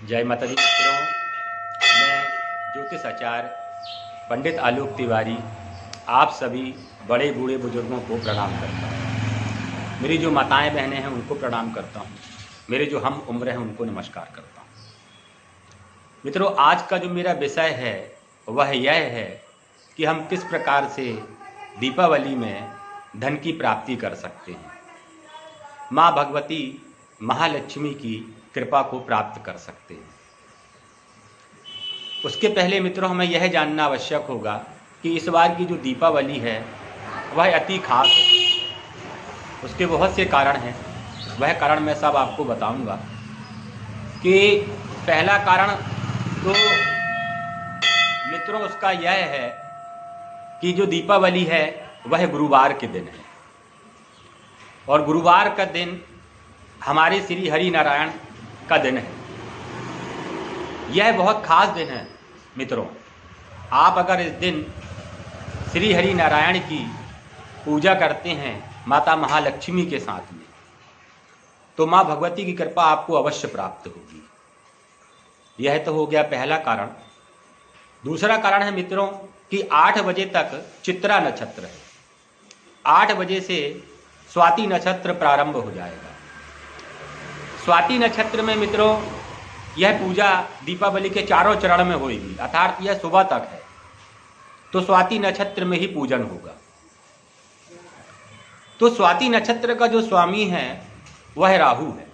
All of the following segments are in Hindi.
जय माता दी मित्रों, मैं ज्योतिष आचार्य पंडित आलोक तिवारी आप सभी बड़े बूढ़े बुजुर्गों को प्रणाम करता हूँ। मेरी जो माताएं बहनें हैं उनको प्रणाम करता हूँ। मेरे जो हम उम्र हैं उनको नमस्कार करता हूँ। मित्रों, आज का जो मेरा विषय है वह यह है कि हम किस प्रकार से दीपावली में धन की प्राप्ति कर सकते हैं, माँ भगवती महालक्ष्मी की कृपा को प्राप्त कर सकते हैं। उसके पहले मित्रों, हमें यह जानना आवश्यक होगा कि इस बार की जो दीपावली है वह अति खास है। उसके बहुत से कारण हैं, वह कारण मैं सब आपको बताऊंगा। कि पहला कारण तो मित्रों उसका यह है कि जो दीपावली है वह गुरुवार के दिन है, और गुरुवार का दिन हमारे श्री हरि नारायण का दिन है। यह बहुत खास दिन है मित्रों। आप अगर इस दिन श्री हरि नारायण की पूजा करते हैं माता महालक्ष्मी के साथ में, तो माँ भगवती की कृपा आपको अवश्य प्राप्त होगी। यह तो हो गया पहला कारण। दूसरा कारण है मित्रों कि 8 बजे तक चित्रा नक्षत्र है। 8 बजे से स्वाति नक्षत्र प्रारंभ हो जाएगा। स्वाति नक्षत्र में मित्रों यह पूजा दीपावली के चारों चरण में होगी, अर्थात यह सुबह तक है, तो स्वाति नक्षत्र में ही पूजन होगा। तो स्वाति नक्षत्र का जो स्वामी है वह राहु है,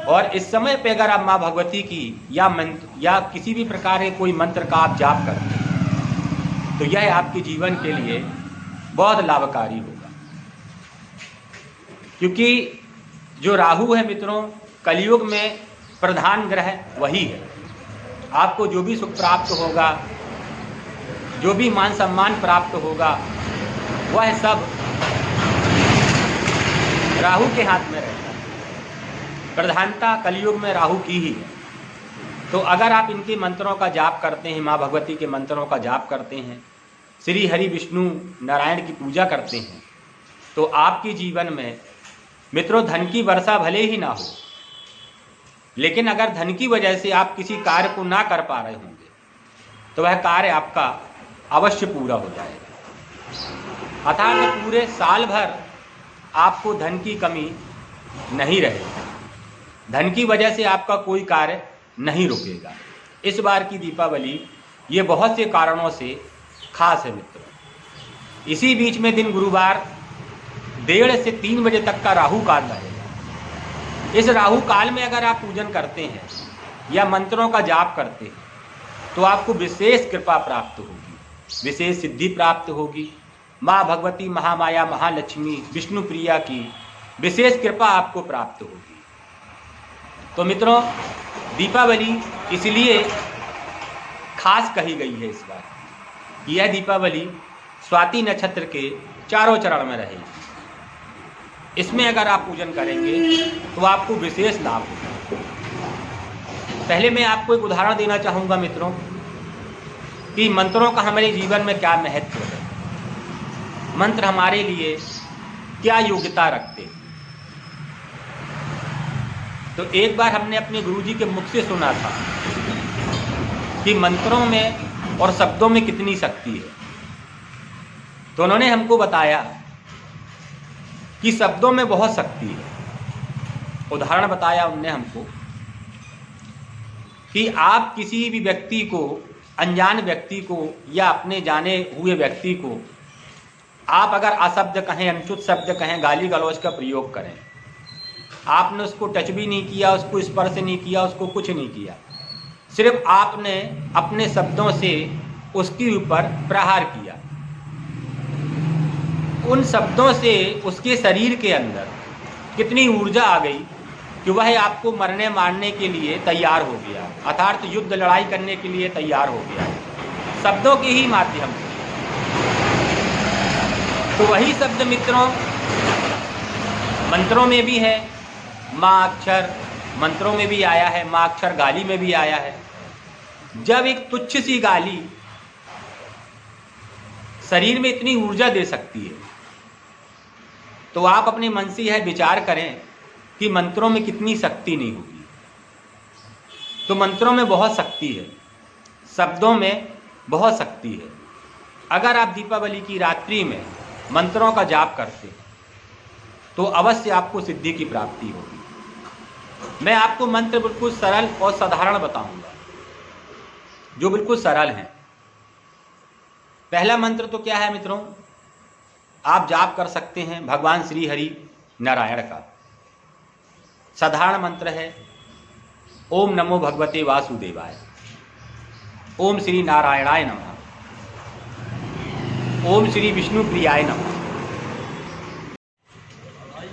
और इस समय पे अगर आप माँ भगवती की या किसी भी प्रकार के कोई मंत्र का आप जाप करते हैं तो यह आपके जीवन के लिए बहुत लाभकारी होगा। क्योंकि जो राहु है मित्रों, कलयुग में प्रधान ग्रह वही है। आपको जो भी सुख प्राप्त होगा, जो भी मान सम्मान प्राप्त होगा, वह सब राहु के हाथ में रहता है। प्रधानता कलयुग में राहु की ही है। तो अगर आप इनके मंत्रों का जाप करते हैं, माँ भगवती के मंत्रों का जाप करते हैं, श्री हरि विष्णु नारायण की पूजा करते हैं, तो आपके जीवन में मित्रों धन की वर्षा भले ही ना हो, लेकिन अगर धन की वजह से आप किसी कार्य को ना कर पा रहे होंगे तो वह कार्य आपका अवश्य पूरा हो जाएगा। अर्थात पूरे साल भर आपको धन की कमी नहीं रहेगी। धन की वजह से आपका कोई कार्य नहीं रुकेगा। इस बार की दीपावली ये बहुत से कारणों से खास है मित्रों। इसी बीच में दिन गुरुवार 1:30 से 3 बजे तक का राहु काल रहेगा। इस राहु काल में अगर आप पूजन करते हैं या मंत्रों का जाप करते हैं तो आपको विशेष कृपा प्राप्त होगी, विशेष सिद्धि प्राप्त होगी। माँ भगवती महामाया महालक्ष्मी विष्णु प्रिया की विशेष कृपा आपको प्राप्त होगी। तो मित्रों, दीपावली इसलिए खास कही गई है इस बार। यह दीपावली स्वाति नक्षत्र के चारों चरण में रहेगी। इसमें अगर आप पूजन करेंगे तो आपको विशेष लाभ होगा। पहले मैं आपको एक उदाहरण देना चाहूँगा मित्रों कि मंत्रों का हमारे जीवन में क्या महत्व है, मंत्र हमारे लिए क्या योग्यता रखते हैं। तो एक बार हमने अपने गुरुजी के मुख से सुना था कि मंत्रों में और शब्दों में कितनी शक्ति है। तो उन्होंने हमको बताया कि शब्दों में बहुत शक्ति है। उदाहरण बताया उनने हमको कि आप किसी भी व्यक्ति को, अनजान व्यक्ति को या अपने जाने हुए व्यक्ति को आप अगर अशब्द कहें, अनुचित शब्द कहें, गाली गलौज का प्रयोग करें, आपने उसको टच भी नहीं किया, उसको स्पर्श नहीं किया, उसको कुछ नहीं किया, सिर्फ आपने अपने शब्दों से उसके ऊपर प्रहार किया, उन शब्दों से उसके शरीर के अंदर कितनी ऊर्जा आ गई कि वह आपको मरने मारने के लिए तैयार हो गया, अर्थात युद्ध लड़ाई करने के लिए तैयार हो गया शब्दों के ही माध्यम से। तो वही शब्द मित्रों मंत्रों में भी है। माँ अक्षर मंत्रों में भी आया है, माँ अक्षर गाली में भी आया है। जब एक तुच्छ सी गाली शरीर में इतनी ऊर्जा दे सकती है तो आप अपने मन से यह विचार करें कि मंत्रों में कितनी शक्ति नहीं होगी। तो मंत्रों में बहुत शक्ति है, शब्दों में बहुत शक्ति है। अगर आप दीपावली की रात्रि में मंत्रों का जाप करते हैं तो अवश्य आपको सिद्धि की प्राप्ति होगी। मैं आपको मंत्र बिल्कुल सरल और साधारण बताऊंगा, जो बिल्कुल सरल हैं। पहला मंत्र तो क्या है मित्रों, आप जाप कर सकते हैं भगवान श्री हरि नारायण का। साधारण मंत्र है, ओम नमो भगवते वासुदेवाय, ओम श्री नारायणाय नमः, ओम श्री विष्णु प्रियाय नमः।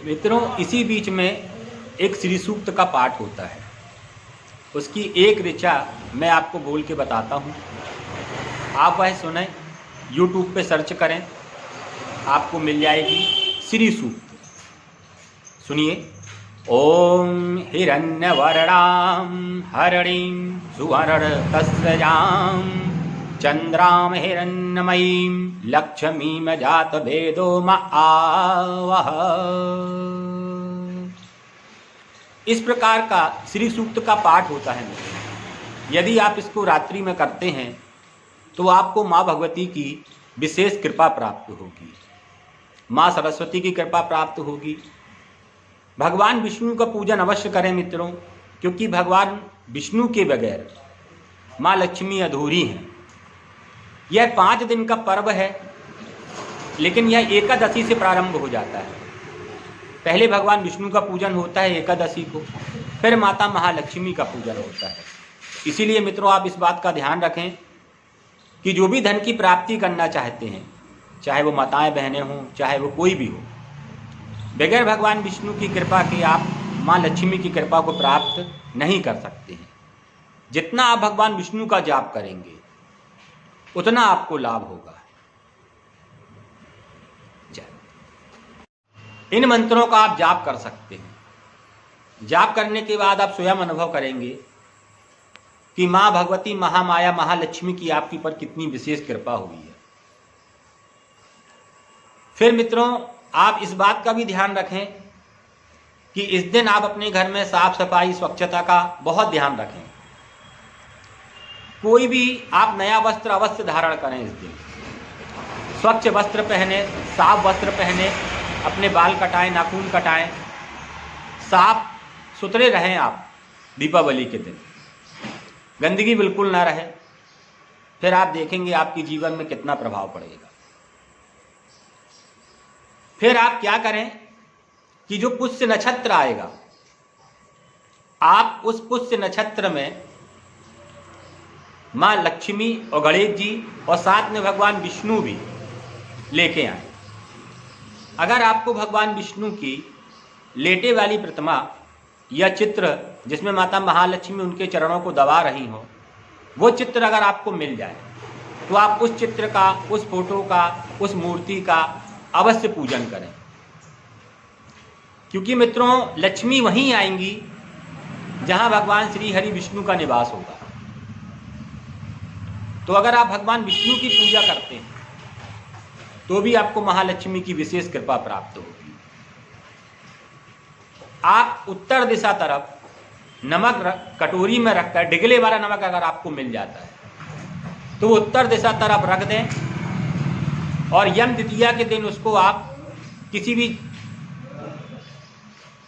मित्रों, इसी बीच में एक श्री सूक्त का पाठ होता है, उसकी एक ऋचा मैं आपको बोल के बताता हूँ, आप वह सुने। YouTube पे सर्च करें, आपको मिल जाएगी श्री सूक्त। सुनिए। ओम हिरण्यवर्णां हरिणीं सुवर्णतस्रजां चंद्रां हिरण्यमयीं लक्ष्मीं जात भेदो म आवह। इस प्रकार का श्री सूक्त का पाठ होता है। यदि आप इसको रात्रि में करते हैं तो आपको माँ भगवती की विशेष कृपा प्राप्त होगी, माँ सरस्वती की कृपा प्राप्त होगी। भगवान विष्णु का पूजन अवश्य करें मित्रों, क्योंकि भगवान विष्णु के बगैर माँ लक्ष्मी अधूरी हैं। यह 5 दिन का पर्व है, लेकिन यह एकादशी से प्रारंभ हो जाता है। पहले भगवान विष्णु का पूजन होता है एकादशी को, फिर माता महालक्ष्मी का पूजन होता है। इसीलिए मित्रों, आप इस बात का ध्यान रखें कि जो भी धन की प्राप्ति करना चाहते हैं, चाहे वो माताएं बहनें हों, चाहे वो कोई भी हो, बगैर भगवान विष्णु की कृपा के आप माँ लक्ष्मी की कृपा को प्राप्त नहीं कर सकते हैं। जितना आप भगवान विष्णु का जाप करेंगे उतना आपको लाभ होगा। इन मंत्रों का आप जाप कर सकते हैं। जाप करने के बाद आप स्वयं अनुभव करेंगे कि माँ भगवती, महामाया, महालक्ष्मी की आपकी पर कितनी विशेष कृपा हुई है। फिर मित्रों, आप इस बात का भी ध्यान रखें कि इस दिन आप अपने घर में साफ सफाई, स्वच्छता का बहुत ध्यान रखें। कोई भी आप नया वस्त्र अवश्य धारण करें इस दिन। स्वच्छ वस्त्र पहने, साफ वस्त्र पहने, अपने बाल कटाएं, नाखून कटाएं, साफ सुथरे रहें आप दीपावली के दिन। गंदगी बिल्कुल ना रहे, फिर आप देखेंगे आपके जीवन में कितना प्रभाव पड़ेगा। फिर आप क्या करें कि जो पुष्य नक्षत्र आएगा, आप उस पुष्य नक्षत्र में माँ लक्ष्मी और गणेश जी और साथ में भगवान विष्णु भी लेके आए। अगर आपको भगवान विष्णु की लेटे वाली प्रतिमा या चित्र जिसमें माता महालक्ष्मी उनके चरणों को दबा रही हो, वो चित्र अगर आपको मिल जाए तो आप उस चित्र का, उस फोटो का, उस मूर्ति का अवश्य पूजन करें। क्योंकि मित्रों, लक्ष्मी वहीं आएंगी जहां भगवान श्री हरि विष्णु का निवास होगा। तो अगर आप भगवान विष्णु की पूजा करते हैं तो भी आपको महालक्ष्मी की विशेष कृपा प्राप्त होगी। आप उत्तर दिशा तरफ नमक कटोरी में रखकर, डिगले वाला नमक अगर आपको मिल जाता है तो उत्तर दिशा तरफ रख दें और यम द्वितीया के दिन उसको आप किसी भी,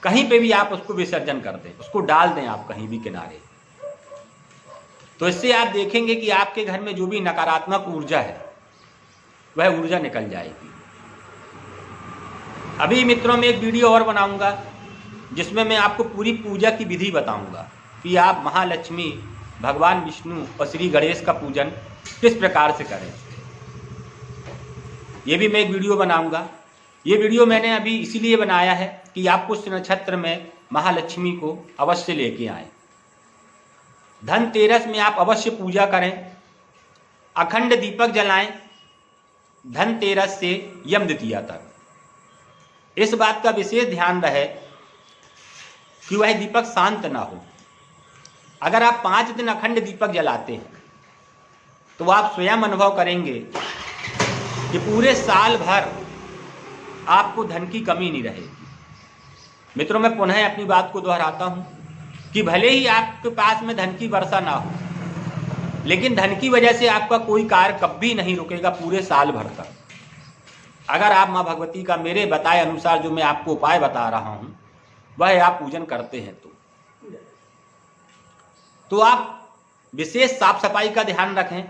कहीं पे भी आप उसको विसर्जन कर दें, उसको डाल दें आप कहीं भी किनारे। तो इससे आप देखेंगे कि आपके घर में जो भी नकारात्मक ऊर्जा है वह ऊर्जा निकल जाएगी। अभी मित्रों, मैं एक वीडियो और बनाऊंगा जिसमें मैं आपको पूरी पूजा की विधि बताऊंगा कि आप महालक्ष्मी, भगवान विष्णु और श्री गणेश का पूजन किस प्रकार से करें। ये भी मैं एक वीडियो बनाऊंगा। ये वीडियो मैंने अभी इसीलिए बनाया है कि आप पुष्य नक्षत्र में महालक्ष्मी को अवश्य लेके आएं। धनतेरस में आप अवश्य पूजा करें, अखंड दीपक जलाएं धनतेरस से यम द्वितीया तक। इस बात का विशेष ध्यान रहे कि वह दीपक शांत ना हो। अगर आप 5 दिन अखंड दीपक जलाते हैं तो आप स्वयं अनुभव करेंगे कि पूरे साल भर आपको धन की कमी नहीं रहेगी। मित्रों, मैं पुनः अपनी बात को दोहराता हूं कि भले ही आपके पास में धन की वर्षा ना हो, लेकिन धन की वजह से आपका कोई कार्य कभी नहीं रुकेगा पूरे साल भर तक। अगर आप माँ भगवती का मेरे बताए अनुसार जो मैं आपको उपाय बता रहा हूं वह आप पूजन करते हैं तो आप विशेष साफ सफाई का ध्यान रखें।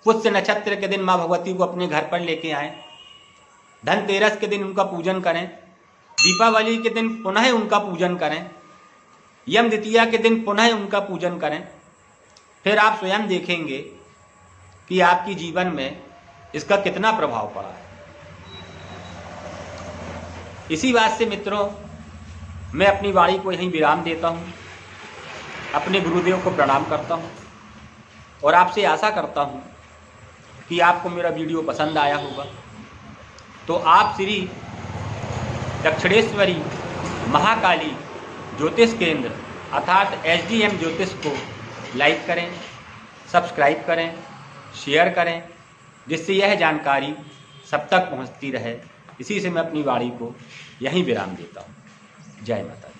पुष्य नक्षत्र के दिन माँ भगवती को अपने घर पर लेके आएं। धनतेरस के दिन उनका पूजन करें। दीपावली के दिन पुनः उनका पूजन करें। यम द्वितीया के दिन पुनः उनका पूजन करें। फिर आप स्वयं देखेंगे कि आपकी जीवन में इसका कितना प्रभाव पड़ा है। इसी बात से मित्रों मैं अपनी वाणी को यहीं विराम देता हूँ। अपने गुरुदेव को प्रणाम करता हूँ और आपसे आशा करता हूँ कि आपको मेरा वीडियो पसंद आया होगा। तो आप श्री दक्षिणेश्वरी महाकाली ज्योतिष केंद्र अर्थात SDM ज्योतिष को लाइक करें, सब्सक्राइब करें, शेयर करें, जिससे यह जानकारी सब तक पहुंचती रहे। इसी से मैं अपनी वाणी को यहीं विराम देता हूँ। जय माता दी।